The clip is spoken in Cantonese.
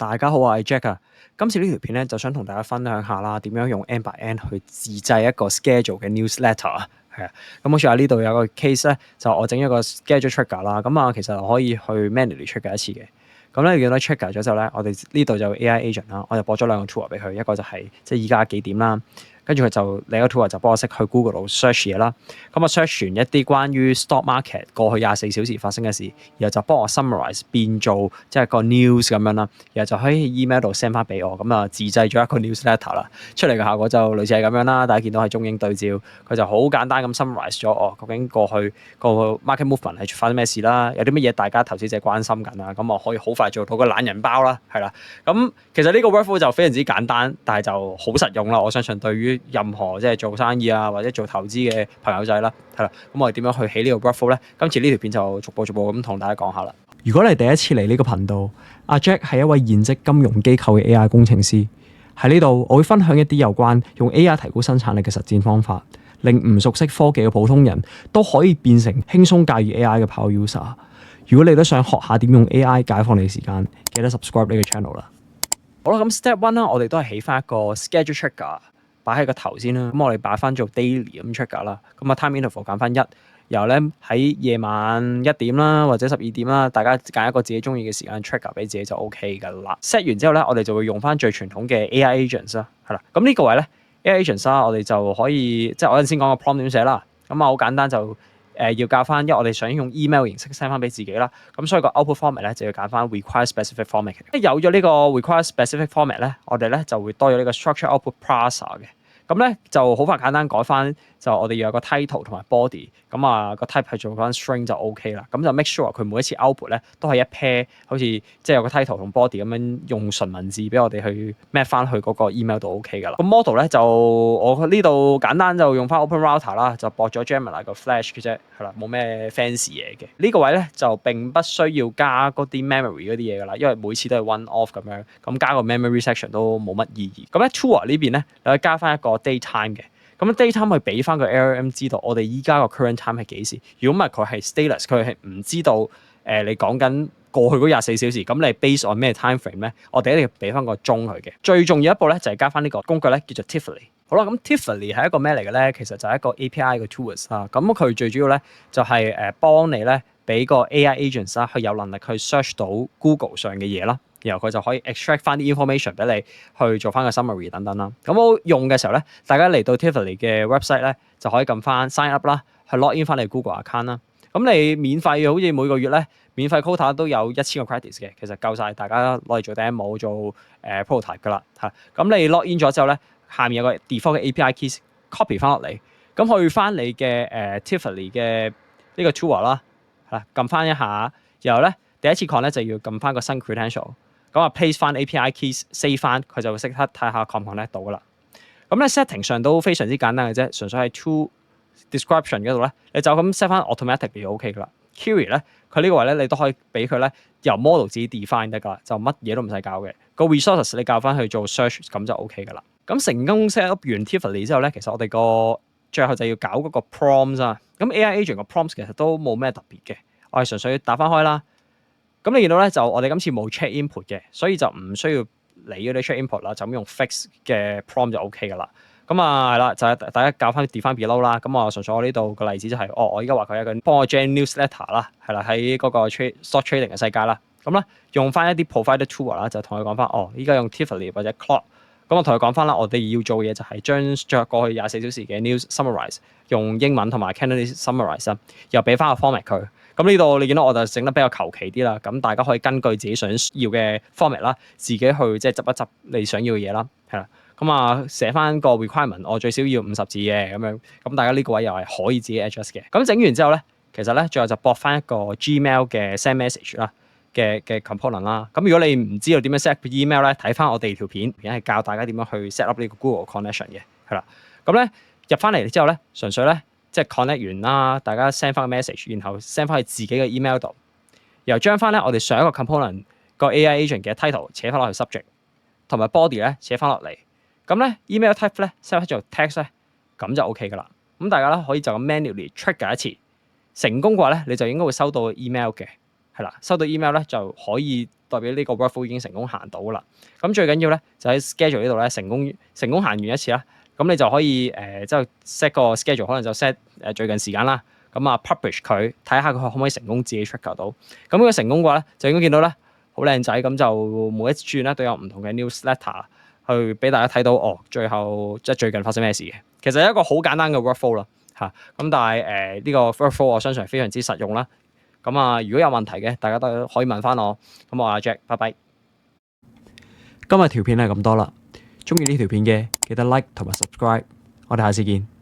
大家好，我係 Jack 啊。今次呢條片咧就想同大家分享下啦，點樣用 N by N 去自製一個 schedule 嘅 newsletter 啊。係啊，咁好似喺呢度有個 case 咧，就我整一個 schedule trigger 啦。咁啊，其實可以去 manually trigger 一次嘅。咁咧，見到 trigger 咗之後咧，我哋呢度就 AI agent 啦，我就播咗兩個 tool 俾佢，一個就係即係依家幾點啦。跟住佢就另一個 tool 就幫我識去 Google 度 search 嘢啦。咁啊 search 完一啲關於 stock market 過去24小時發生嘅事，然後就幫我 summarize 變做即係個 news 咁樣啦。然後就喺 email 度 send 翻俾我，咁啊自製咗一個 newsletter 啦。出嚟嘅效果就類似係咁樣啦。大家見到係中英對照，佢就好簡單咁 summarize 咗究竟過去個 market movement 係發生咩事啦，有啲乜嘢大家投資者關心緊啊，咁我可以好快做到個懶人包啦，係啦。咁其實呢個 workflow 就非常之簡單，但係就好實用啦。我相信對於任何即係做生意啊或者做投資嘅朋友仔啦，係啦。咁我哋點樣去起呢個 workflow 咧？今次呢條片就逐步咁同大家講下啦。如果你第一次嚟呢個頻道，阿 Jack 係一位現職金融機構嘅 AI 工程師。喺呢度，我會分享一啲有關用 AI 提高生產力嘅實戰方法，令唔熟悉科技嘅普通人都可以變成輕鬆駕馭 AI 嘅 power user。如果你都想學下點用 AI 解放你嘅時間，記得 subscribe 呢個 channel 啦。好啦，咁 step one 啦，我哋都係起翻一個 schedule trigger，擺喺個頭先啦。咁我哋擺翻做 daily 咁 trigger 啦。咁啊 time interval 揀翻1，然後咧喺夜晚1點啦，或者12點啦，大家揀一個自己中意嘅時間 trigger 俾自己就 OK 噶啦。set 完之後咧，我哋就會用翻最傳統嘅 AI agents 啦，係啦。咁呢個位咧 AI agents 啦，我哋就可以即係我陣先講個 prompt 點寫啦。咁啊好簡單就要教翻，因為我哋想用 email 形式 send 翻俾自己啦。咁所以個 output format 咧就要揀翻 require specific format 嘅。有咗呢個 require specific format 咧，我哋咧就會多咗呢個 structure output parser 嘅。咁咧就好快簡單改翻，就我哋要有個 title 同埋 body，咁啊個 type 係做翻 string 就 OK 啦。咁就 make sure 佢每一次 output 咧都係一 pair，好似即係有個 title 同 body 咁樣用純文字俾我哋去 map 翻去嗰個 email 度 OK 噶啦。咁 model 咧就我呢度簡單就用翻 Open Router 啦，就駁咗 Gemini 個 Flash 嘅啫，係啦，冇咩 fancy 嘢嘅。呢個位咧就並不需要加嗰啲 memory 嗰啲嘢噶啦，因為每次都係 one off 咁樣，咁加個 memory section 都冇乜意義。咁咧 Tour 呢邊咧你可以加翻一個 daytime 嘅。咁 daytime 去俾翻個 LLM 知道我哋依家個 current time 係幾時。如果唔係佢係 stateless，佢係唔知道你講緊過去嗰24小時，咁你 base on 咩 time frame 咧？我哋一定要俾翻個鐘佢嘅。最重要一步咧就係加翻呢個工具咧，叫做 Tiffany。好啦，咁 Tiffany 係一個咩嚟嘅咧？其實就係一個 API 嘅 tools 啦。咁佢最主要咧就係幫你咧俾個 AI agents 啦，去有能力去 search 到 Google 上嘅嘢啦。然後佢就可以 extract 翻啲 information 俾你去做翻個 summary 等等啦。咁我用嘅時候咧，大家嚟到 Tiffany 嘅 website 咧，就可以撳翻 sign up 啦，去 log in 翻你 Google account 啦。咁你免費好似每個月咧，免費 quota 都有1000個 credits 嘅，其實夠晒大家攞嚟做 demo 做prototype 噶啦嚇。咁你 log in 咗之後咧，下面有個 default 嘅 API keys copy 翻落嚟，咁去翻你嘅Tiffany 嘅呢個 tool 啦，係撳翻一下，然後咧第一次 connect 就要撳翻個新 credential。咁啊 paste 翻 API keys save 翻，佢就會識得睇下 connect 到噶啦。咁咧 setting 上都非常之簡單嘅啫，純粹係 to description 嗰度咧，你就咁 set 翻 automatically 就 OK 噶啦。Query 咧，佢呢個位咧，你都可以俾佢咧由 model 自己 define 得噶啦，就乜嘢都唔使教嘅。個 resources 你教翻去做 search 咁就 OK 噶啦。咁成功 set up 完 Tiffany 之後咧，其實我哋個最後就要搞嗰個 prompts 啊。咁 AI agent 個 prompts 其實都冇咩特別嘅，我係純粹打翻開啦。咁你見到咧就我哋今次冇 check input 嘅，所以就唔需要理嗰啲 check input 啦，就咁用 fix 嘅 prompt 就 OK 噶啦。咁啊係啦，就係大家教翻 define below 啦。咁我純粹我呢度個例子就係，我而家話佢係一個幫我 generate newsletter 啦，係啦，喺嗰個 stock trading 嘅世界啦。咁咧用翻一啲 provider tool 啦，就同佢講翻，依家用 Tiffany 或者 Claude。咁我同佢講翻啦，我哋要做嘅嘢就係將過去24小時嘅 news summarize，用英文同埋 Cantonese summarize，又俾翻個 format 佢。咁呢度你見到我就整得比較求其啲啦，咁大家可以根據自己想要嘅 format 啦，自己去即係執一執你想要嘅嘢啦，係啦。咁啊寫翻個 requirement，我最少要50字嘅咁樣，咁大家呢個位又係可以自己 adjust 嘅。咁整完之後咧，其實咧最後就駁翻一個 Gmail 嘅 send message 啦嘅 component 啦。咁如果你唔知道點樣 set email 咧，睇翻我哋條片係教大家點樣去 set up 呢個 Google connection 嘅，係啦。咁咧入翻嚟之後咧，純粹咧。即係 connect 完啦，大家 send 翻個 message，然後 send 翻去自己嘅 email 度，然後將翻咧我哋上一個 component 個 AI agent 嘅 title 扯翻落去 subject，同埋 body 咧扯翻落嚟，咁咧 email type 咧 set 翻做 text 咧，咁就 OK 噶啦。咁大家咧可以就咁 manually trigger 一次，成功嘅話咧你就應該會收到 email 嘅，係啦，收到 email 咧就可以代表呢個 workflow 已經成功行到啦。咁最緊要咧就喺 schedule 呢度咧成功行完一次啦。咁你就可以即係 set 個 schedule， 可能就 set 最近時間啦。咁啊 publish 佢，睇下佢可唔可以成功自己 trigger 到。咁如果成功嘅話咧，就應該見到咧好靚仔，咁就每一轉咧都有唔同嘅 newsletter 去俾大家睇到最後即係最近發生咩事嘅。其實係一個好簡單嘅 workflow 啦嚇。咁但係呢個 workflow 我相信係非常之實用啦。咁啊，如果有問題嘅，大家都可以問翻我。咁我阿 Jack，拜拜。今日條片係咁多啦。中意呢條片嘅記得 like 同埋 subscribe。我哋下次見。